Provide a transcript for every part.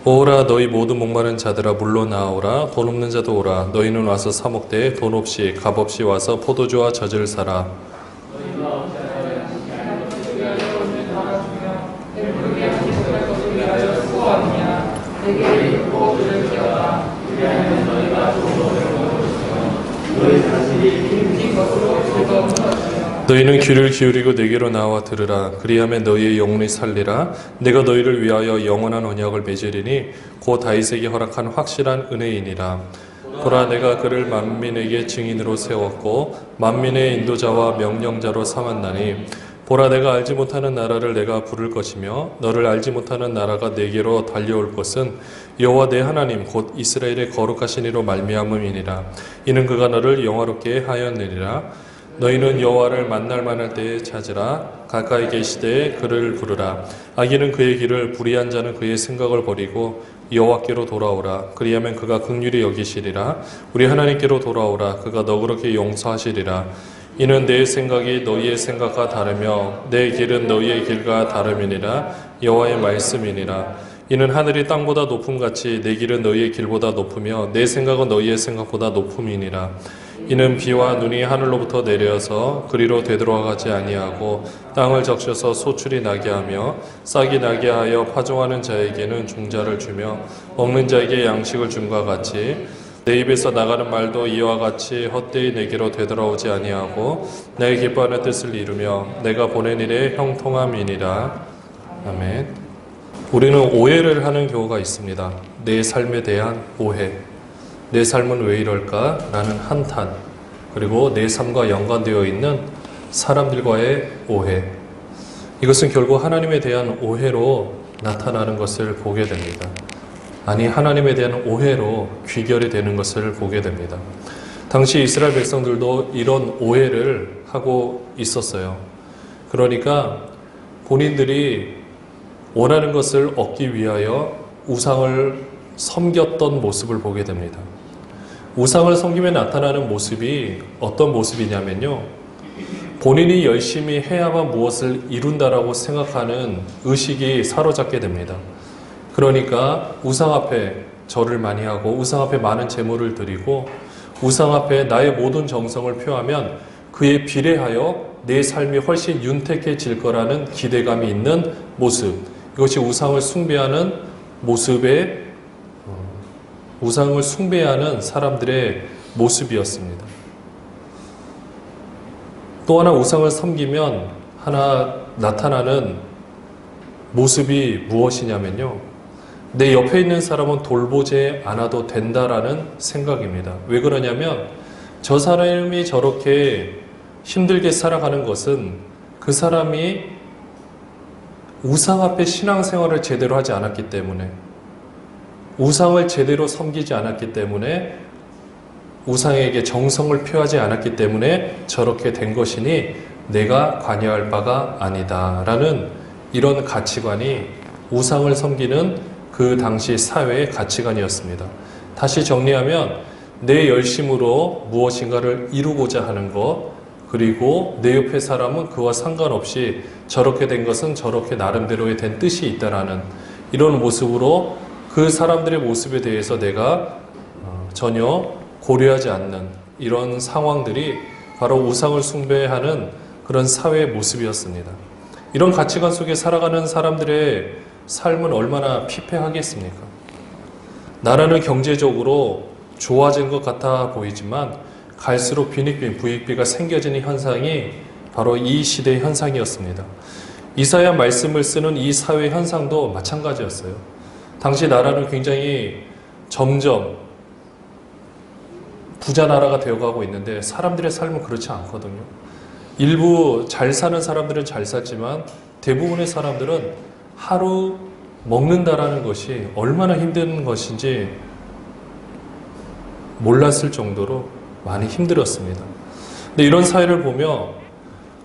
오라 너희 모두 목마른 자들아 물러 나오라 돈 없는 자도 오라 너희는 와서 사 먹되 돈 없이 값 없이 와서 포도주와 젖을 사라. 너희는 귀를 기울이고 내게로 나와 들으라. 그리하면 너희의 영혼이 살리라. 내가 너희를 위하여 영원한 언약을 맺으리니 곧 다윗에게 허락한 확실한 은혜이니라. 보라 내가 그를 만민에게 증인으로 세웠고 만민의 인도자와 명령자로 삼았나니 보라 내가 알지 못하는 나라를 내가 부를 것이며 너를 알지 못하는 나라가 내게로 달려올 것은 여호와 내 하나님 곧 이스라엘의 거룩하신 이로 말미암음이니라. 이는 그가 너를 영화롭게 하였느니라. 너희는 여호와를 만날 만할 때에 찾으라. 가까이 계시되 그를 부르라. 악인은 그의 길을 불의한 자는 그의 생각을 버리고 여호와께로 돌아오라. 그리하면 그가 긍휼히 여기시리라. 우리 하나님께로 돌아오라. 그가 너그럽게 용서하시리라. 이는 내 생각이 너희의 생각과 다르며 내 길은 너희의 길과 다름이니라. 여호와의 말씀이니라. 이는 하늘이 땅보다 높음같이 내 길은 너희의 길보다 높으며 내 생각은 너희의 생각보다 높음이니라. 이는 비와 눈이 하늘로부터 내려서 그리로 되돌아가지 아니하고 땅을 적셔서 소출이 나게 하며 싹이 나게 하여 파종하는 자에게는 종자를 주며 먹는 자에게 양식을 줌과 같이 내 입에서 나가는 말도 이와 같이 헛되이 내게로 되돌아오지 아니하고 내 기뻐하는 뜻을 이루며 내가 보낸 일에 형통함이니라. 아멘. 우리는 오해를 하는 경우가 있습니다. 내 삶에 대한 오해. 내 삶은 왜 이럴까? 라는 한탄. 그리고 내 삶과 연관되어 있는 사람들과의 오해. 이것은 결국 하나님에 대한 오해로 나타나는 것을 보게 됩니다. 아니, 하나님에 대한 오해로 귀결이 되는 것을 보게 됩니다. 당시 이스라엘 백성들도 이런 오해를 하고 있었어요. 그러니까 본인들이 원하는 것을 얻기 위하여 우상을 섬겼던 모습을 보게 됩니다. 우상을 섬기며 나타나는 모습이 어떤 모습이냐면요, 본인이 열심히 해야만 무엇을 이룬다라고 생각하는 의식이 사로잡게 됩니다. 그러니까 우상 앞에 절을 많이 하고 우상 앞에 많은 제물을 드리고 우상 앞에 나의 모든 정성을 표하면 그에 비례하여 내 삶이 훨씬 윤택해질 거라는 기대감이 있는 모습, 이것이 우상을 숭배하는 모습의 우상을 숭배하는 사람들의 모습이었습니다. 또 하나 우상을 섬기면 하나 나타나는 모습이 무엇이냐면요, 내 옆에 있는 사람은 돌보지 않아도 된다라는 생각입니다. 왜 그러냐면 저 사람이 저렇게 힘들게 살아가는 것은 그 사람이 우상 앞에 신앙생활을 제대로 하지 않았기 때문에, 우상을 제대로 섬기지 않았기 때문에, 우상에게 정성을 표하지 않았기 때문에 저렇게 된 것이니 내가 관여할 바가 아니다 라는 이런 가치관이 우상을 섬기는 그 당시 사회의 가치관이었습니다. 다시 정리하면 내 열심으로 무엇인가를 이루고자 하는 것, 그리고 내 옆에 사람은 그와 상관없이 저렇게 된 것은 저렇게 나름대로의 된 뜻이 있다라는 이런 모습으로 그 사람들의 모습에 대해서 내가 전혀 고려하지 않는 이런 상황들이 바로 우상을 숭배하는 그런 사회의 모습이었습니다. 이런 가치관 속에 살아가는 사람들의 삶은 얼마나 피폐하겠습니까? 나라는 경제적으로 좋아진 것 같아 보이지만 갈수록 빈익빈, 부익비가 생겨지는 현상이 바로 이 시대의 현상이었습니다. 이사야 말씀을 쓰는 이 사회 현상도 마찬가지였어요. 당시 나라는 굉장히 점점 부자 나라가 되어가고 있는데 사람들의 삶은 그렇지 않거든요. 일부 잘 사는 사람들은 잘 살지만 대부분의 사람들은 하루 먹는다라는 것이 얼마나 힘든 것인지 몰랐을 정도로 많이 힘들었습니다. 근데 이런 사회를 보며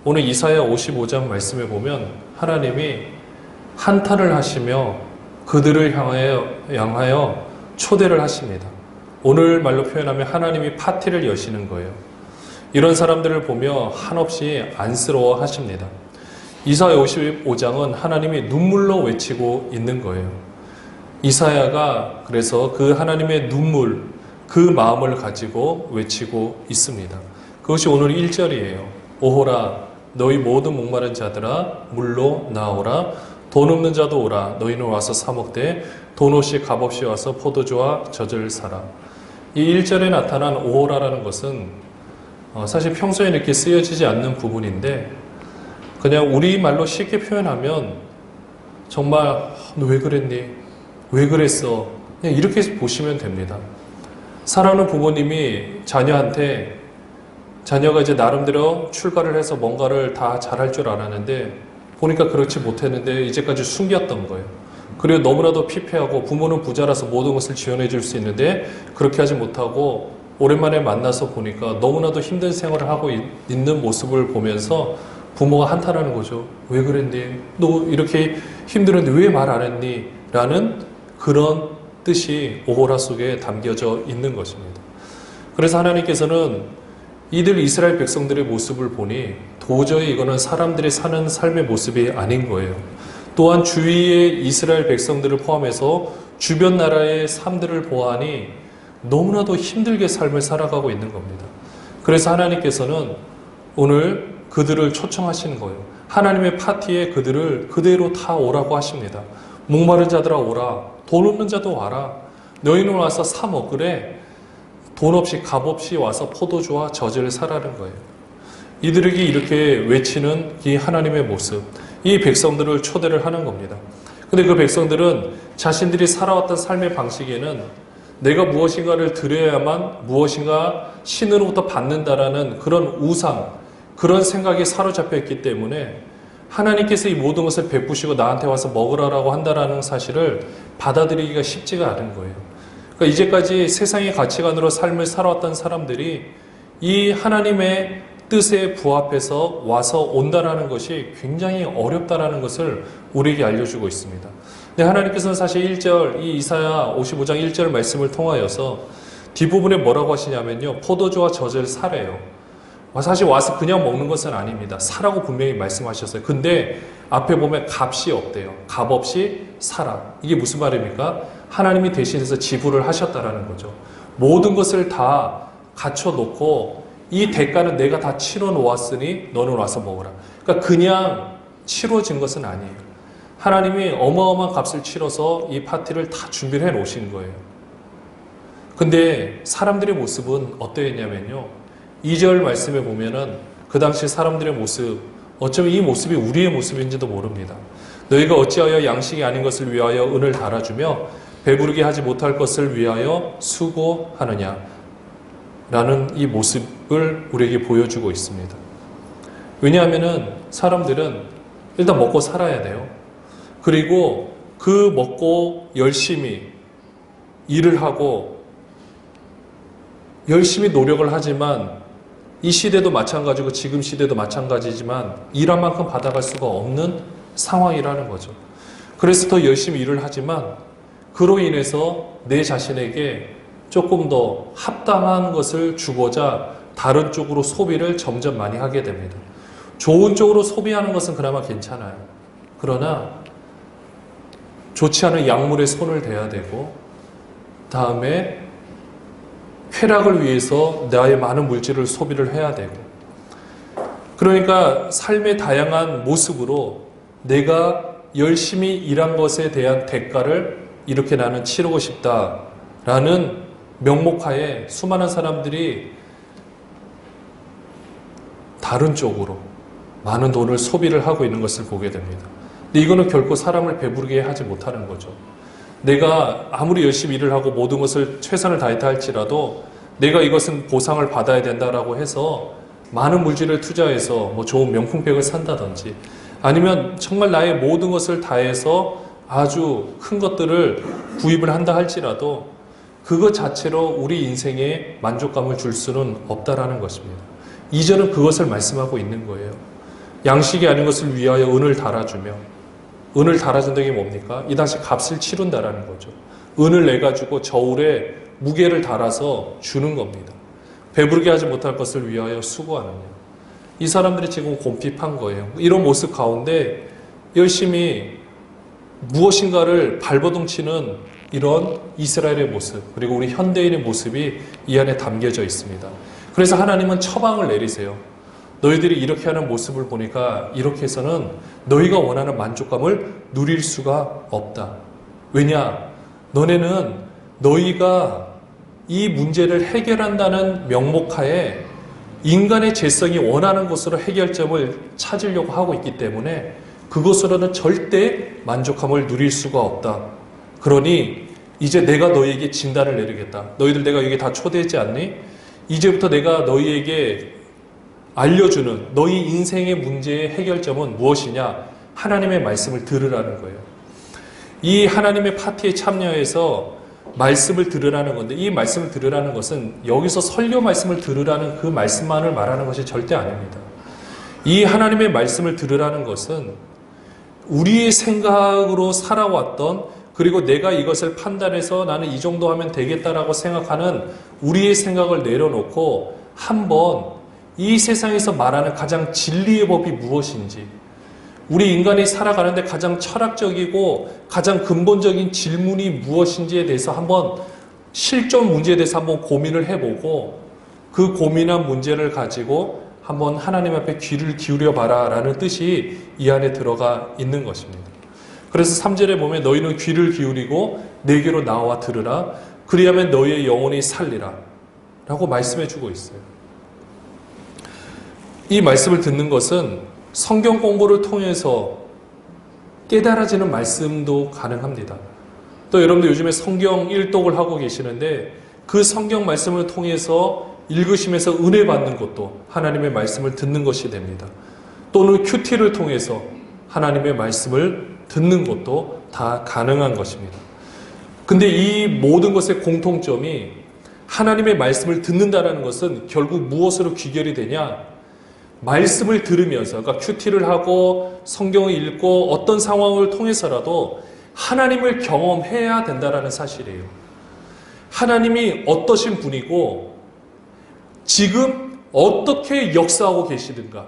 오늘 이사야 55장 말씀에 보면 하나님이 한탄을 하시며 그들을 향하여 초대를 하십니다. 오늘 말로 표현하면 하나님이 파티를 여시는 거예요. 이런 사람들을 보며 한없이 안쓰러워 하십니다. 이사야 55장은 하나님이 눈물로 외치고 있는 거예요. 이사야가 그래서 그 하나님의 눈물, 그 마음을 가지고 외치고 있습니다. 그것이 오늘 1절이에요. 오호라 너희 모든 목마른 자들아 물로 나오라. 돈 없는 자도 오라. 너희는 와서 사 먹되 돈 없이 값 없이 와서 포도주와 젖을 사라. 이 1절에 나타난 오호라라는 것은 사실 평소에 이렇게 쓰여지지 않는 부분인데 그냥 우리말로 쉽게 표현하면 정말 너 왜 그랬니? 왜 그랬어? 그냥 이렇게 보시면 됩니다. 사랑하는 부모님이 자녀한테 자녀가 이제 나름대로 출가를 해서 뭔가를 다 잘할 줄 알았는데 보니까 그렇지 못했는데 이제까지 숨겼던 거예요. 그리고 너무나도 피폐하고 부모는 부자라서 모든 것을 지원해 줄 수 있는데 그렇게 하지 못하고 오랜만에 만나서 보니까 너무나도 힘든 생활을 하고 있는 모습을 보면서 부모가 한탄하는 거죠. 왜 그랬니? 너 이렇게 힘들었는데 왜 말 안 했니? 라는 그런 뜻이 오호라 속에 담겨져 있는 것입니다. 그래서 하나님께서는 이들 이스라엘 백성들의 모습을 보니 도저히 이거는 사람들이 사는 삶의 모습이 아닌 거예요. 또한 주위의 이스라엘 백성들을 포함해서 주변 나라의 삶들을 보아하니 너무나도 힘들게 삶을 살아가고 있는 겁니다. 그래서 하나님께서는 오늘 그들을 초청하시는 거예요. 하나님의 파티에 그들을 그대로 다 오라고 하십니다. 목마른 자들아 오라. 돈 없는 자도 와라. 너희는 와서 사 먹으래. 돈 없이 값 없이 와서 포도주와 젖을 사라는 거예요. 이들에게 이렇게 외치는 이 하나님의 모습, 이 백성들을 초대를 하는 겁니다. 근데 그 백성들은 자신들이 살아왔던 삶의 방식에는 내가 무엇인가를 드려야만 무엇인가 신으로부터 받는다라는 그런 우상, 그런 생각에 사로잡혀 있기 때문에 하나님께서 이 모든 것을 베푸시고 나한테 와서 먹으라라고 한다라는 사실을 받아들이기가 쉽지가 않은 거예요. 그러니까 이제까지 세상의 가치관으로 삶을 살아왔던 사람들이 이 하나님의 뜻에 부합해서 와서 온다라는 것이 굉장히 어렵다라는 것을 우리에게 알려주고 있습니다. 근데 하나님께서는 사실 1절, 이 이사야 55장 1절 말씀을 통하여서 뒷부분에 뭐라고 하시냐면요. 포도주와 젖을 사래요. 사실 와서 그냥 먹는 것은 아닙니다. 사라고 분명히 말씀하셨어요. 근데 앞에 보면 값이 없대요. 값 없이 사라. 이게 무슨 말입니까? 하나님이 대신해서 지불을 하셨다라는 거죠. 모든 것을 다 갖춰놓고 이 대가는 내가 다 치러 놓았으니 너는 와서 먹어라. 그러니까 그냥 치러진 것은 아니에요. 하나님이 어마어마한 값을 치러서 이 파티를 다 준비를 해 놓으신 거예요. 근데 사람들의 모습은 어떠했냐면요. 2절 말씀에 보면은 그 당시 사람들의 모습, 어쩌면 이 모습이 우리의 모습인지도 모릅니다. 너희가 어찌하여 양식이 아닌 것을 위하여 은을 달아주며 배부르게 하지 못할 것을 위하여 수고하느냐 라는 이 모습을 우리에게 보여주고 있습니다. 왜냐하면은 사람들은 일단 먹고 살아야 돼요. 그리고 그 먹고 열심히 일을 하고 열심히 노력을 하지만 이 시대도 마찬가지고 지금 시대도 마찬가지지만 일한 만큼 받아갈 수가 없는 상황이라는 거죠. 그래서 더 열심히 일을 하지만 그로 인해서 내 자신에게 조금 더 합당한 것을 주고자 다른 쪽으로 소비를 점점 많이 하게 됩니다. 좋은 쪽으로 소비하는 것은 그나마 괜찮아요. 그러나 좋지 않은 약물에 손을 대야 되고 다음에 쾌락을 위해서 나의 많은 물질을 소비를 해야 되고 그러니까 삶의 다양한 모습으로 내가 열심히 일한 것에 대한 대가를 이렇게 나는 치르고 싶다라는 명목하에 수많은 사람들이 다른 쪽으로 많은 돈을 소비를 하고 있는 것을 보게 됩니다. 근데 이거는 결코 사람을 배부르게 하지 못하는 거죠. 내가 아무리 열심히 일을 하고 모든 것을 최선을 다했다 할지라도 내가 이것은 보상을 받아야 된다라고 해서 많은 물질을 투자해서 뭐 좋은 명품백을 산다든지 아니면 정말 나의 모든 것을 다해서 아주 큰 것들을 구입을 한다 할지라도 그것 자체로 우리 인생에 만족감을 줄 수는 없다라는 것입니다. 2절은 그것을 말씀하고 있는 거예요. 양식이 아닌 것을 위하여 은을 달아주며 은을 달아준다는 게 뭡니까? 이 당시 값을 치른다라는 거죠. 은을 내가지고 저울에 무게를 달아서 주는 겁니다. 배부르게 하지 못할 것을 위하여 수고하느냐. 이 사람들이 지금 곰핍한 거예요. 이런 모습 가운데 열심히 무엇인가를 발버둥치는 이런 이스라엘의 모습, 그리고 우리 현대인의 모습이 이 안에 담겨져 있습니다. 그래서 하나님은 처방을 내리세요. 너희들이 이렇게 하는 모습을 보니까 이렇게 해서는 너희가 원하는 만족감을 누릴 수가 없다. 왜냐? 너네는 너희가 이 문제를 해결한다는 명목하에 인간의 죄성이 원하는 것으로 해결점을 찾으려고 하고 있기 때문에 그것으로는 절대 만족함을 누릴 수가 없다. 그러니 이제 내가 너희에게 진단을 내리겠다. 너희들 내가 여기 다 초대했지 않니? 이제부터 내가 너희에게 알려주는 너희 인생의 문제의 해결점은 무엇이냐? 하나님의 말씀을 들으라는 거예요. 이 하나님의 파티에 참여해서 말씀을 들으라는 건데, 이 말씀을 들으라는 것은 여기서 설교 말씀을 들으라는 그 말씀만을 말하는 것이 절대 아닙니다. 이 하나님의 말씀을 들으라는 것은 우리의 생각으로 살아왔던, 그리고 내가 이것을 판단해서 나는 이 정도 하면 되겠다라고 생각하는 우리의 생각을 내려놓고 한번 이 세상에서 말하는 가장 진리의 법이 무엇인지, 우리 인간이 살아가는데 가장 철학적이고 가장 근본적인 질문이 무엇인지에 대해서 한번 실존 문제에 대해서 한번 고민을 해보고 그 고민한 문제를 가지고 한번 하나님 앞에 귀를 기울여 봐라 라는 뜻이 이 안에 들어가 있는 것입니다. 그래서 3절에 보면 너희는 귀를 기울이고 내게로 나와 들으라. 그리하면 너희의 영혼이 살리라 라고 말씀해 주고 있어요. 이 말씀을 듣는 것은 성경 공부를 통해서 깨달아지는 말씀도 가능합니다. 또 여러분들 요즘에 성경 일독을 하고 계시는데 그 성경 말씀을 통해서 읽으시면서 은혜 받는 것도 하나님의 말씀을 듣는 것이 됩니다. 또는 큐티를 통해서 하나님의 말씀을 듣는 것도 다 가능한 것입니다. 근데 이 모든 것의 공통점이 하나님의 말씀을 듣는다는 것은 결국 무엇으로 귀결이 되냐? 말씀을 들으면서, 그러니까 큐티를 하고 성경을 읽고 어떤 상황을 통해서라도 하나님을 경험해야 된다는 사실이에요. 하나님이 어떠신 분이고 지금 어떻게 역사하고 계시는가,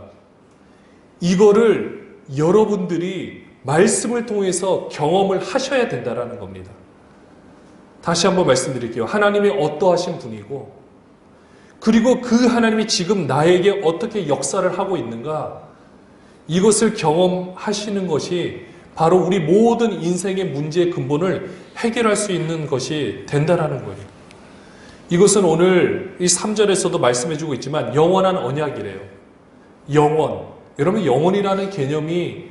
이거를 여러분들이 말씀을 통해서 경험을 하셔야 된다는 겁니다. 다시 한번 말씀드릴게요. 하나님이 어떠하신 분이고, 그리고 그 하나님이 지금 나에게 어떻게 역사를 하고 있는가, 이것을 경험하시는 것이 바로 우리 모든 인생의 문제의 근본을 해결할 수 있는 것이 된다는 거예요. 이것은 오늘 이 3절에서도 말씀해주고 있지만 영원한 언약이래요. 영원. 여러분, 영원이라는 개념이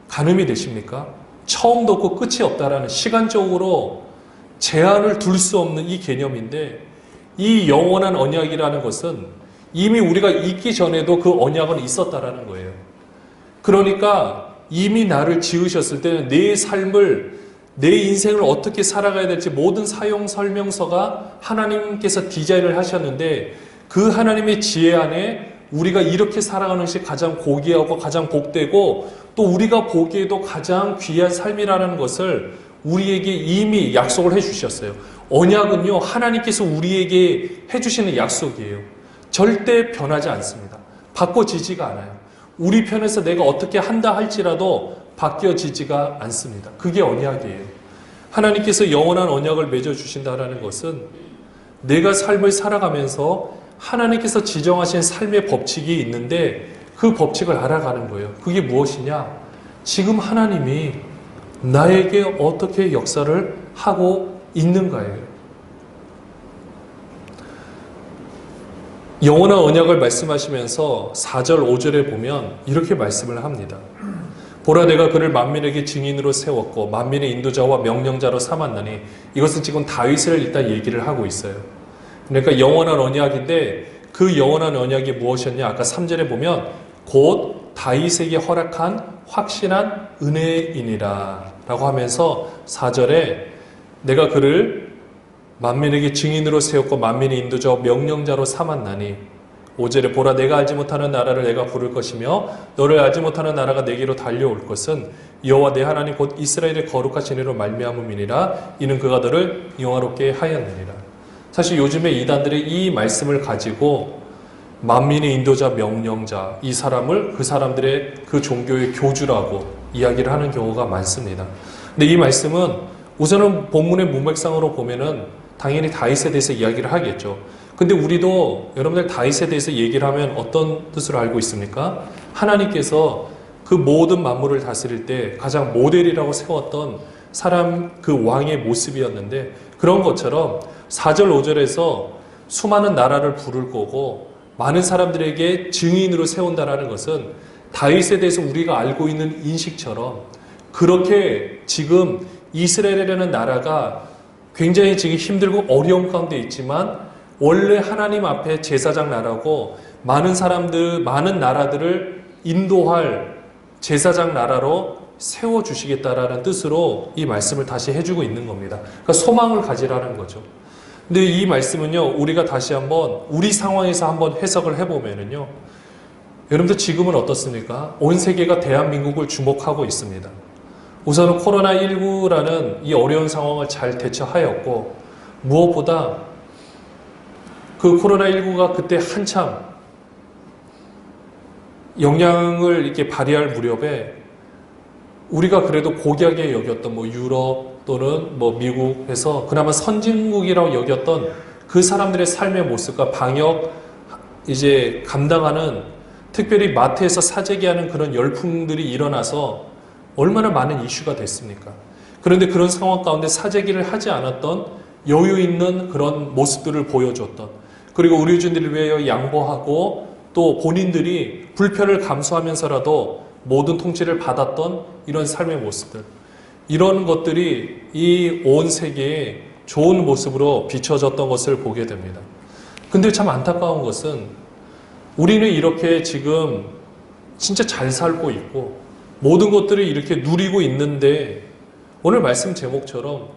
가늠이 되십니까? 처음도 없고 끝이 없다라는, 시간적으로 제한을 둘 수 없는 이 개념인데, 이 영원한 언약이라는 것은 이미 우리가 있기 전에도 그 언약은 있었다라는 거예요. 그러니까 이미 나를 지으셨을 때는 내 삶을, 내 인생을 어떻게 살아가야 될지 모든 사용 설명서가 하나님께서 디자인을 하셨는데, 그 하나님의 지혜 안에 우리가 이렇게 살아가는 것이 가장 고귀하고 가장 복되고 또 우리가 보기에도 가장 귀한 삶이라는 것을 우리에게 이미 약속을 해주셨어요. 언약은요, 하나님께서 우리에게 해주시는 약속이에요. 절대 변하지 않습니다. 바꿔지지가 않아요. 우리 편에서 내가 어떻게 한다 할지라도 바뀌어지지가 않습니다. 그게 언약이에요. 하나님께서 영원한 언약을 맺어주신다는 것은 내가 삶을 살아가면서 하나님께서 지정하신 삶의 법칙이 있는데 그 법칙을 알아가는 거예요. 그게 무엇이냐? 지금 하나님이 나에게 어떻게 역사를 하고 있는가예요. 영원한 언약을 말씀하시면서 4절, 5절에 보면 이렇게 말씀을 합니다. 보라, 내가 그를 만민에게 증인으로 세웠고 만민의 인도자와 명령자로 삼았나니, 이것은 지금 다윗을 일단 얘기를 하고 있어요. 그러니까 영원한 언약인데 그 영원한 언약이 무엇이었냐? 아까 3절에 보면 곧 다윗에게 허락한 확신한 은혜이니라 라고 하면서 4절에 내가 그를 만민에게 증인으로 세웠고 만민의 인도자와 명령자로 삼았나니, 5절에 보라, 내가 알지 못하는 나라를 내가 부를 것이며 너를 알지 못하는 나라가 내게로 달려올 것은 여호와 내 하나님 곧 이스라엘의 거룩하신 이로 말미암음이니라. 이는 그가 너를 영화롭게 하였느니라. 사실 요즘에 이단들이 이 말씀을 가지고 만민의 인도자, 명령자, 이 사람을 그 사람들의 그 종교의 교주라고 이야기를 하는 경우가 많습니다. 근데 이 말씀은 우선은 본문의 문맥상으로 보면은 당연히 다윗에 대해서 이야기를 하겠죠. 근데 우리도 여러분들 다윗에 대해서 얘기를 하면 어떤 뜻으로 알고 있습니까? 하나님께서 그 모든 만물을 다스릴 때 가장 모델이라고 세웠던 사람 그 왕의 모습이었는데, 그런 것처럼 4절 5절에서 수많은 나라를 부를 거고 많은 사람들에게 증인으로 세운다라는 것은 다윗에 대해서 우리가 알고 있는 인식처럼 그렇게 지금 이스라엘이라는 나라가 굉장히 지금 힘들고 어려운 가운데 있지만 원래 하나님 앞에 제사장 나라고 많은 사람들, 많은 나라들을 인도할 제사장 나라로 세워주시겠다라는 뜻으로 이 말씀을 다시 해주고 있는 겁니다. 그러니까 소망을 가지라는 거죠. 근데 이 말씀은요, 우리가 다시 한번 우리 상황에서 한번 해석을 해보면은요, 여러분들 지금은 어떻습니까? 온 세계가 대한민국을 주목하고 있습니다. 우선은 코로나19라는 이 어려운 상황을 잘 대처하였고, 무엇보다 그 코로나19가 그때 한참 영향을 이렇게 발휘할 무렵에 우리가 그래도 고귀하게 여겼던 유럽 또는 미국에서 그나마 선진국이라고 여겼던 그 사람들의 삶의 모습과 방역 이제 감당하는, 특별히 마트에서 사재기하는 그런 열풍들이 일어나서 얼마나 많은 이슈가 됐습니까? 그런데 그런 상황 가운데 사재기를 하지 않았던 여유 있는 그런 모습들을 보여줬던, 그리고 의료진들을 위하여 양보하고 또 본인들이 불편을 감수하면서라도 모든 통치를 받았던 이런 삶의 모습들, 이런 것들이 이 온 세계에 좋은 모습으로 비춰졌던 것을 보게 됩니다. 근데 참 안타까운 것은 우리는 이렇게 지금 진짜 잘 살고 있고 모든 것들을 이렇게 누리고 있는데, 오늘 말씀 제목처럼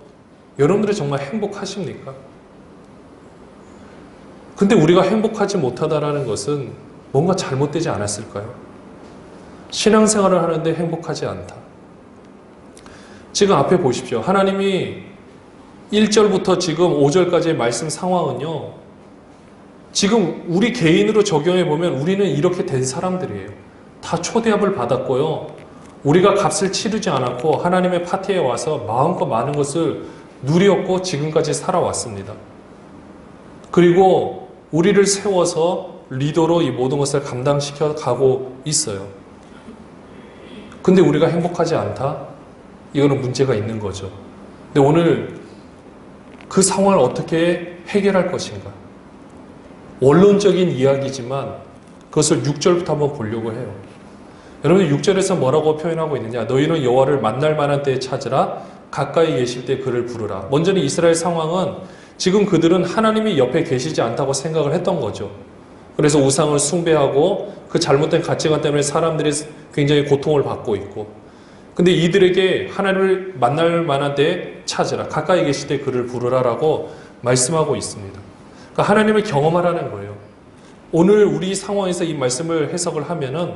여러분들이 정말 행복하십니까? 근데 우리가 행복하지 못하다라는 것은 뭔가 잘못되지 않았을까요? 신앙생활을 하는데 행복하지 않다. 지금 앞에 보십시오. 하나님이 1절부터 지금 5절까지의 말씀 상황은요, 지금 우리 개인으로 적용해 보면 우리는 이렇게 된 사람들이에요. 다 초대합을 받았고요, 우리가 값을 치르지 않았고 하나님의 파티에 와서 마음껏 많은 것을 누렸고 지금까지 살아왔습니다. 그리고 우리를 세워서 리더로 이 모든 것을 감당시켜 가고 있어요. 근데 우리가 행복하지 않다? 이거는 문제가 있는 거죠. 근데 오늘 그 상황을 어떻게 해결할 것인가? 원론적인 이야기지만 그것을 6절부터 한번 보려고 해요. 여러분 6절에서 뭐라고 표현하고 있느냐? 너희는 여호와를 만날 만한 때에 찾으라. 가까이 계실 때 그를 부르라. 먼저는 이스라엘 상황은 지금 그들은 하나님이 옆에 계시지 않다고 생각을 했던 거죠. 그래서 우상을 숭배하고 그 잘못된 가치관 때문에 사람들이 굉장히 고통을 받고 있고, 근데 이들에게 하나님을 만날 만한 때에 찾으라. 가까이 계실 때 그를 부르라라고 말씀하고 있습니다. 그러니까 하나님을 경험하라는 거예요. 오늘 우리 상황에서 이 말씀을 해석을 하면은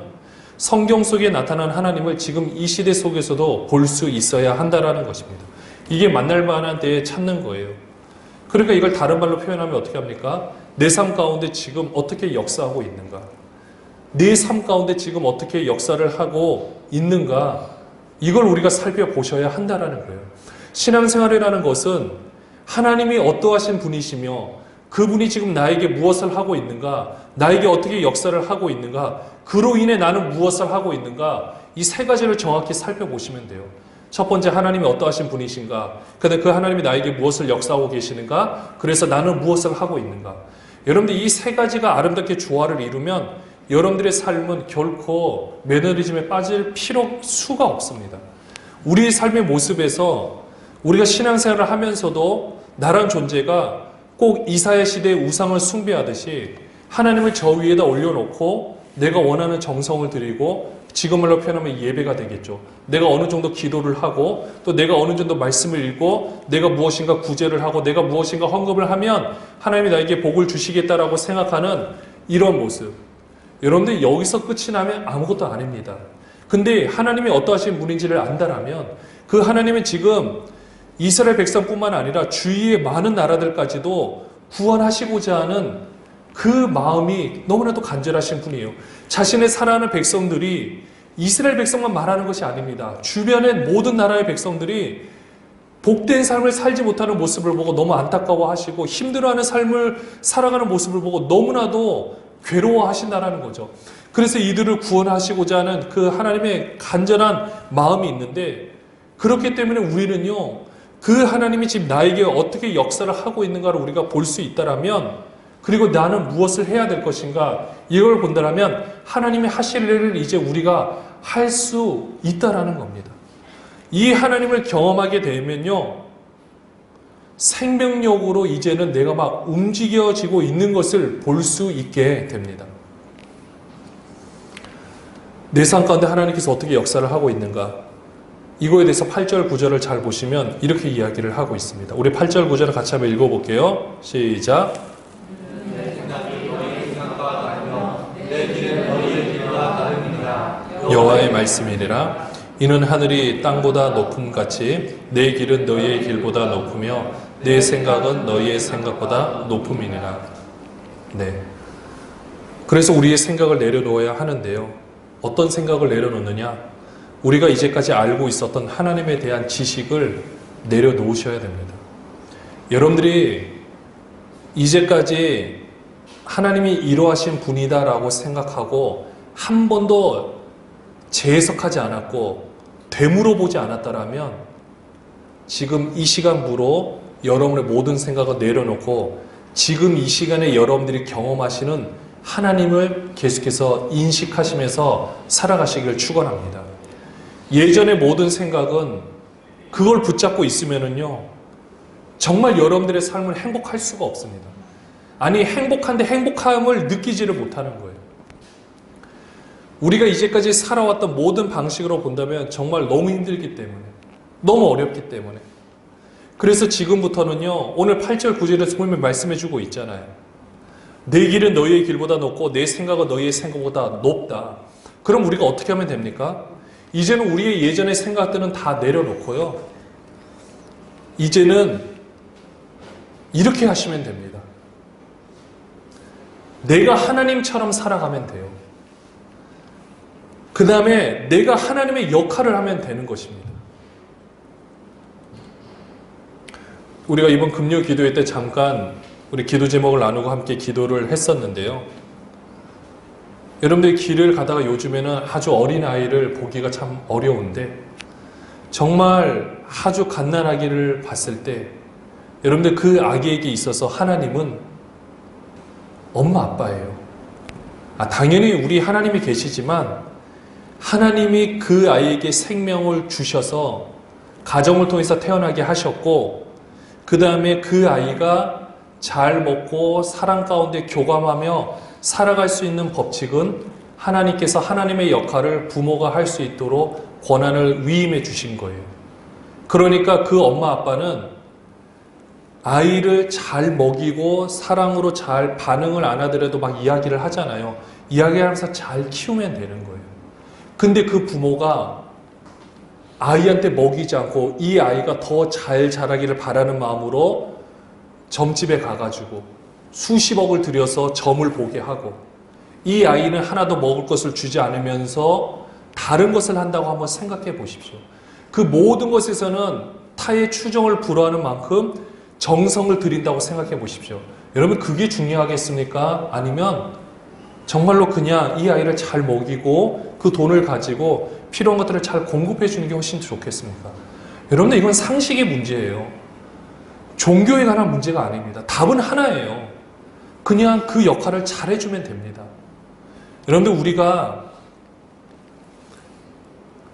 성경 속에 나타난 하나님을 지금 이 시대 속에서도 볼 수 있어야 한다라는 것입니다. 이게 만날 만한 때에 찾는 거예요. 그러니까 이걸 다른 말로 표현하면 어떻게 합니까? 내 삶 가운데 지금 어떻게 역사하고 있는가? 내 삶 가운데 지금 어떻게 역사를 하고 있는가? 이걸 우리가 살펴보셔야 한다라는 거예요. 신앙생활이라는 것은 하나님이 어떠하신 분이시며 그분이 지금 나에게 무엇을 하고 있는가, 나에게 어떻게 역사를 하고 있는가, 그로 인해 나는 무엇을 하고 있는가, 이 세 가지를 정확히 살펴보시면 돼요. 첫 번째, 하나님이 어떠하신 분이신가, 그다음에 그 하나님이 나에게 무엇을 역사하고 계시는가, 그래서 나는 무엇을 하고 있는가. 여러분들 이 세 가지가 아름답게 조화를 이루면 여러분들의 삶은 결코 매너리즘에 빠질 수가 없습니다. 우리의 삶의 모습에서 우리가 신앙생활을 하면서도 나란 존재가 꼭 이사야 시대의 우상을 숭배하듯이 하나님을 저 위에다 올려놓고 내가 원하는 정성을 드리고, 지금 말로 표현하면 예배가 되겠죠. 내가 어느 정도 기도를 하고 또 내가 어느 정도 말씀을 읽고 내가 무엇인가 구제를 하고 내가 무엇인가 헌금을 하면 하나님이 나에게 복을 주시겠다라고 생각하는 이런 모습. 여러분들 여기서 끝이 나면 아무것도 아닙니다. 근데 하나님이 어떠하신 분인지를 안다라면 그 하나님은 지금 이스라엘 백성뿐만 아니라 주위의 많은 나라들까지도 구원하시고자 하는 그 마음이 너무나도 간절하신 분이에요. 자신의 사랑하는 백성들이 이스라엘 백성만 말하는 것이 아닙니다. 주변의 모든 나라의 백성들이 복된 삶을 살지 못하는 모습을 보고 너무 안타까워하시고 힘들어하는 삶을 살아가는 모습을 보고 너무나도 괴로워하신다는 거죠. 그래서 이들을 구원하시고자 하는 그 하나님의 간절한 마음이 있는데, 그렇기 때문에 우리는요, 그 하나님이 지금 나에게 어떻게 역사를 하고 있는가를 우리가 볼 수 있다라면, 그리고 나는 무엇을 해야 될 것인가, 이걸 본다라면 하나님이 하실 일을 이제 우리가 할 수 있다라는 겁니다. 이 하나님을 경험하게 되면요, 생명력으로 이제는 내가 막 움직여지고 있는 것을 볼 수 있게 됩니다. 내 삶 가운데 하나님께서 어떻게 역사를 하고 있는가, 이거에 대해서 8절 9절을 잘 보시면 이렇게 이야기를 하고 있습니다. 우리 8절 9절을 같이 한번 읽어볼게요. 시작. 여호와의 말씀이니라. 이는 하늘이 땅보다 높음같이 내 길은 너희의 길보다 높으며 내 생각은 너희의 생각보다 높음이니라. 네. 그래서 우리의 생각을 내려놓아야 하는데요. 어떤 생각을 내려놓느냐? 우리가 이제까지 알고 있었던 하나님에 대한 지식을 내려놓으셔야 됩니다. 여러분들이 이제까지 하나님이 이러하신 분이다라고 생각하고 한 번도 재해석하지 않았고 되물어보지 않았다라면 지금 이 시간부로 여러분의 모든 생각을 내려놓고 지금 이 시간에 여러분들이 경험하시는 하나님을 계속해서 인식하시면서 살아가시기를 축원합니다. 예전의 모든 생각은 그걸 붙잡고 있으면은요, 정말 여러분들의 삶을 행복할 수가 없습니다. 아니, 행복한데 행복함을 느끼지를 못하는 거예요. 우리가 이제까지 살아왔던 모든 방식으로 본다면 정말 너무 힘들기 때문에, 너무 어렵기 때문에. 그래서 지금부터는요, 오늘 8절 9절에서 분명히 말씀해주고 있잖아요. 내 길은 너희의 길보다 높고 내 생각은 너희의 생각보다 높다. 그럼 우리가 어떻게 하면 됩니까? 이제는 우리의 예전의 생각들은 다 내려놓고요, 이제는 이렇게 하시면 됩니다. 내가 하나님처럼 살아가면 돼요. 그 다음에 내가 하나님의 역할을 하면 되는 것입니다. 우리가 이번 금요 기도회 때 잠깐 우리 기도 제목을 나누고 함께 기도를 했었는데요. 여러분들 길을 가다가 요즘에는 아주 어린 아이를 보기가 참 어려운데, 정말 아주 갓난아기를 봤을 때 여러분들 그 아기에게 있어서 하나님은 엄마 아빠예요. 당연히 우리 하나님이 계시지만 하나님이 그 아이에게 생명을 주셔서 가정을 통해서 태어나게 하셨고, 그 다음에 그 아이가 잘 먹고 사랑 가운데 교감하며 살아갈 수 있는 법칙은 하나님께서 하나님의 역할을 부모가 할 수 있도록 권한을 위임해 주신 거예요. 그러니까 그 엄마 아빠는 아이를 잘 먹이고 사랑으로 잘 반응을 안 하더라도 막 이야기를 하잖아요. 이야기하면서 잘 키우면 되는 거예요. 근데 그 부모가 아이한테 먹이지 않고 이 아이가 더 잘 자라기를 바라는 마음으로 점집에 가가지고 수십억을 들여서 점을 보게 하고, 이 아이는 하나도 먹을 것을 주지 않으면서 다른 것을 한다고 한번 생각해 보십시오. 그 모든 것에서는 타의 추정을 불허하는 만큼 정성을 들인다고 생각해 보십시오. 여러분, 그게 중요하겠습니까? 아니면 정말로 그냥 이 아이를 잘 먹이고 그 돈을 가지고 필요한 것들을 잘 공급해 주는 게 훨씬 좋겠습니까? 여러분들, 이건 상식의 문제예요. 종교에 관한 문제가 아닙니다. 답은 하나예요. 그냥 그 역할을 잘 해주면 됩니다. 여러분들, 우리가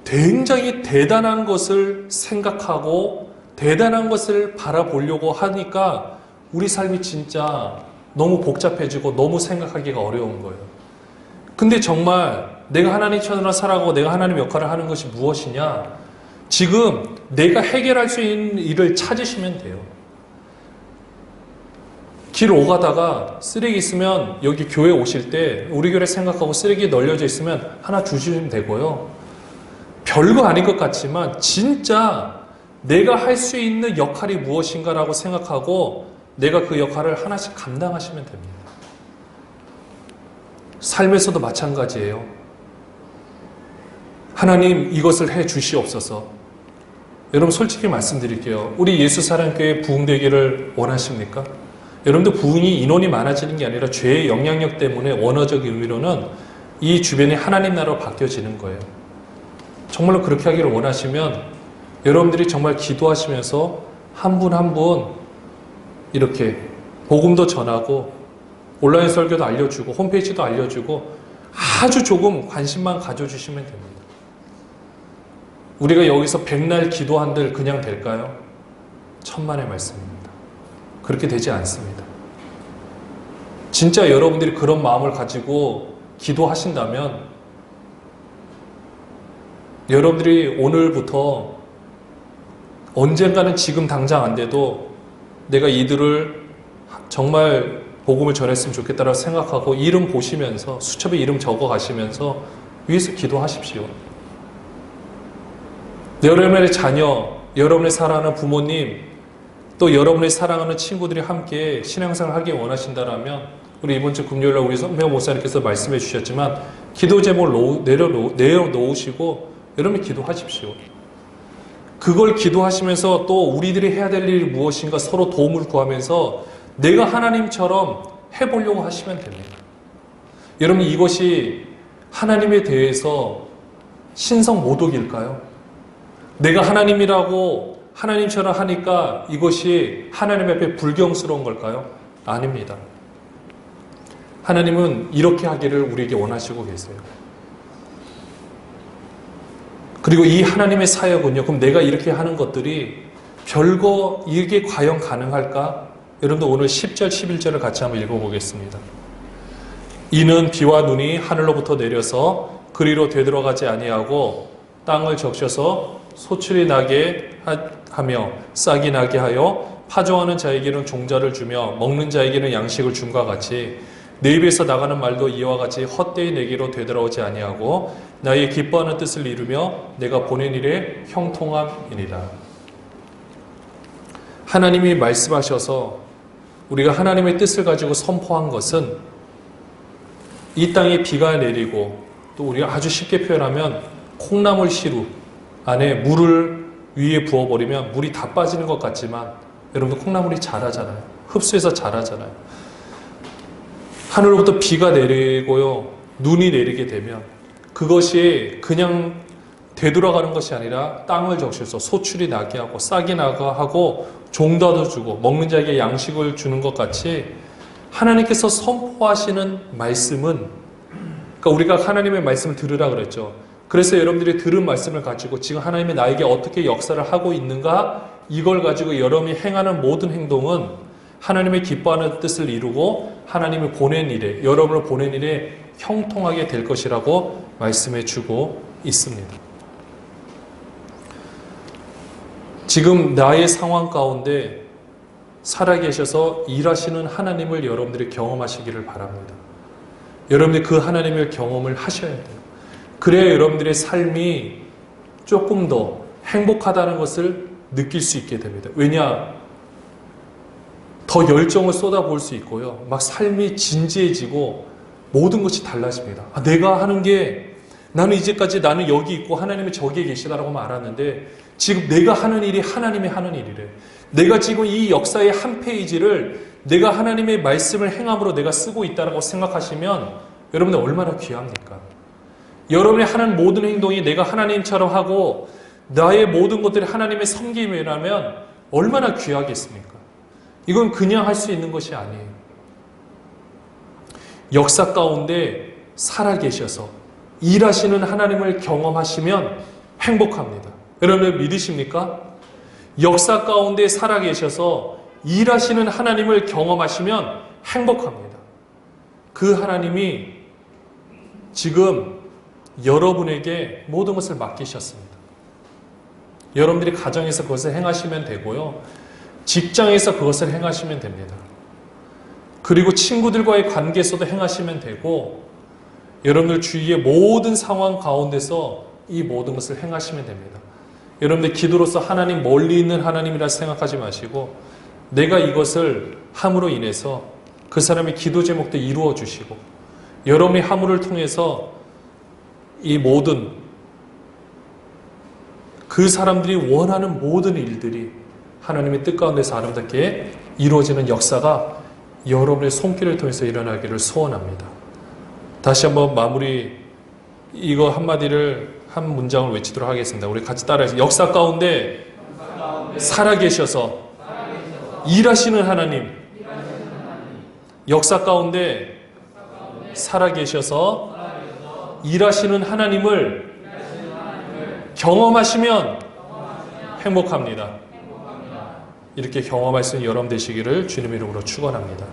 굉장히 대단한 것을 생각하고 대단한 것을 바라보려고 하니까 우리 삶이 진짜 너무 복잡해지고 너무 생각하기가 어려운 거예요. 근데 정말 내가 하나님처럼 살아가고 내가 하나님 역할을 하는 것이 무엇이냐? 지금 내가 해결할 수 있는 일을 찾으시면 돼요. 길 오가다가 쓰레기 있으면 여기 교회 오실 때 우리 교회 생각하고 쓰레기 널려져 있으면 하나 주시면 되고요. 별거 아닌 것 같지만 진짜 내가 할 수 있는 역할이 무엇인가라고 생각하고 내가 그 역할을 하나씩 감당하시면 됩니다. 삶에서도 마찬가지예요. 하나님 이것을 해 주시옵소서. 여러분 솔직히 말씀드릴게요. 우리 예수사랑교회 부흥되기를 원하십니까? 여러분들 부흥이 인원이 많아지는 게 아니라 죄의 영향력 때문에 원어적 의미로는 이 주변이 하나님 나라로 바뀌어지는 거예요. 정말로 그렇게 하기를 원하시면 여러분들이 정말 기도하시면서 한 분 한 분 이렇게 복음도 전하고 온라인 설교도 알려주고 홈페이지도 알려주고 아주 조금 관심만 가져주시면 됩니다. 우리가 여기서 백날 기도한들 그냥 될까요? 천만의 말씀입니다. 그렇게 되지 않습니다. 진짜 여러분들이 그런 마음을 가지고 기도하신다면 여러분들이 오늘부터 언젠가는 지금 당장 안 돼도 내가 이들을 정말 복음을 전했으면 좋겠다라고 생각하고 이름 보시면서 수첩에 이름 적어 가시면서 위에서 기도하십시오. 여러분의 자녀, 여러분의 사랑하는 부모님, 또 여러분의 사랑하는 친구들이 함께 신앙생활을 하기 원하신다면 우리 이번 주 금요일날 우리 선배호 목사님께서 말씀해 주셨지만 기도 제목을 내려놓으시고 여러분이 기도하십시오. 그걸 기도하시면서 또 우리들이 해야 될 일이 무엇인가 서로 도움을 구하면서 내가 하나님처럼 해보려고 하시면 됩니다. 여러분 이것이 하나님에 대해서 신성 모독일까요? 내가 하나님이라고 하나님처럼 하니까 이것이 하나님 앞에 불경스러운 걸까요? 아닙니다. 하나님은 이렇게 하기를 우리에게 원하시고 계세요. 그리고 이 하나님의 사역은요, 그럼 내가 이렇게 하는 것들이 별거 이게 과연 가능할까? 여러분들 오늘 10절, 11절을 같이 한번 읽어보겠습니다. 이는 비와 눈이 하늘로부터 내려서 그리로 되들어가지 아니하고 땅을 적셔서 소출이 나게 하며 싹이 나게 하여 파종하는 자에게는 종자를 주며 먹는 자에게는 양식을 줌과 같이 내 입에서 나가는 말도 이와 같이 헛되이 내게로 되돌아오지 아니하고 나의 기뻐하는 뜻을 이루며 내가 보낸 일에 형통함이니라. 하나님이 말씀하셔서 우리가 하나님의 뜻을 가지고 선포한 것은 이 땅에 비가 내리고 또 우리가 아주 쉽게 표현하면 콩나물 시루 안에 물을 위에 부어버리면 물이 다 빠지는 것 같지만 여러분들 콩나물이 자라잖아요. 흡수해서 자라잖아요. 하늘로부터 비가 내리고요. 눈이 내리게 되면 그것이 그냥 되돌아가는 것이 아니라 땅을 적셔서 소출이 나게 하고 싹이 나게 하고 종자도 주고 먹는 자에게 양식을 주는 것 같이 하나님께서 선포하시는 말씀은 그러니까 우리가 하나님의 말씀을 들으라 그랬죠. 그래서 여러분들이 들은 말씀을 가지고 지금 하나님이 나에게 어떻게 역사를 하고 있는가 이걸 가지고 여러분이 행하는 모든 행동은 하나님의 기뻐하는 뜻을 이루고 하나님이 보낸 일에 여러분을 보낸 일에 형통하게 될 것이라고 말씀해 주고 있습니다. 지금 나의 상황 가운데 살아계셔서 일하시는 하나님을 여러분들이 경험하시기를 바랍니다. 여러분들이 그 하나님의 경험을 하셔야 돼요. 그래야 여러분들의 삶이 조금 더 행복하다는 것을 느낄 수 있게 됩니다. 왜냐? 더 열정을 쏟아부을 수 있고요. 막 삶이 진지해지고 모든 것이 달라집니다. 내가 하는 게 나는 이제까지 나는 여기 있고 하나님이 저기에 계시다라고 말하는데 지금 내가 하는 일이 하나님이 하는 일이래. 내가 지금 이 역사의 한 페이지를 내가 하나님의 말씀을 행함으로 내가 쓰고 있다라고 생각하시면 여러분들 얼마나 귀합니까? 여러분이 하는 모든 행동이 내가 하나님처럼 하고 나의 모든 것들이 하나님의 섬김이라면 얼마나 귀하겠습니까? 이건 그냥 할 수 있는 것이 아니에요. 역사 가운데 살아계셔서 일하시는 하나님을 경험하시면 행복합니다. 여러분 믿으십니까? 역사 가운데 살아계셔서 일하시는 하나님을 경험하시면 행복합니다. 그 하나님이 지금 여러분에게 모든 것을 맡기셨습니다. 여러분들이 가정에서 그것을 행하시면 되고요. 직장에서 그것을 행하시면 됩니다. 그리고 친구들과의 관계에서도 행하시면 되고 여러분들 주위의 모든 상황 가운데서 이 모든 것을 행하시면 됩니다. 여러분들 기도로서 하나님 멀리 있는 하나님이라 생각하지 마시고 내가 이것을 함으로 인해서 그 사람의 기도 제목도 이루어 주시고 여러분의 함을 통해서 이 모든 그 사람들이 원하는 모든 일들이 하나님의 뜻 가운데서 아름답게 이루어지는 역사가 여러분의 손길을 통해서 일어나기를 소원합니다. 다시 한번 마무리 이거 한마디를 한 문장을 외치도록 하겠습니다. 우리 같이 따라해서 역사 가운데 살아계셔서 일하시는 하나님, 역사 가운데 살아계셔서 일하시는 하나님을 경험하시면 행복합니다. 이렇게 경험할 수 있는 여러분 되시기를 주님의 이름으로 축원합니다.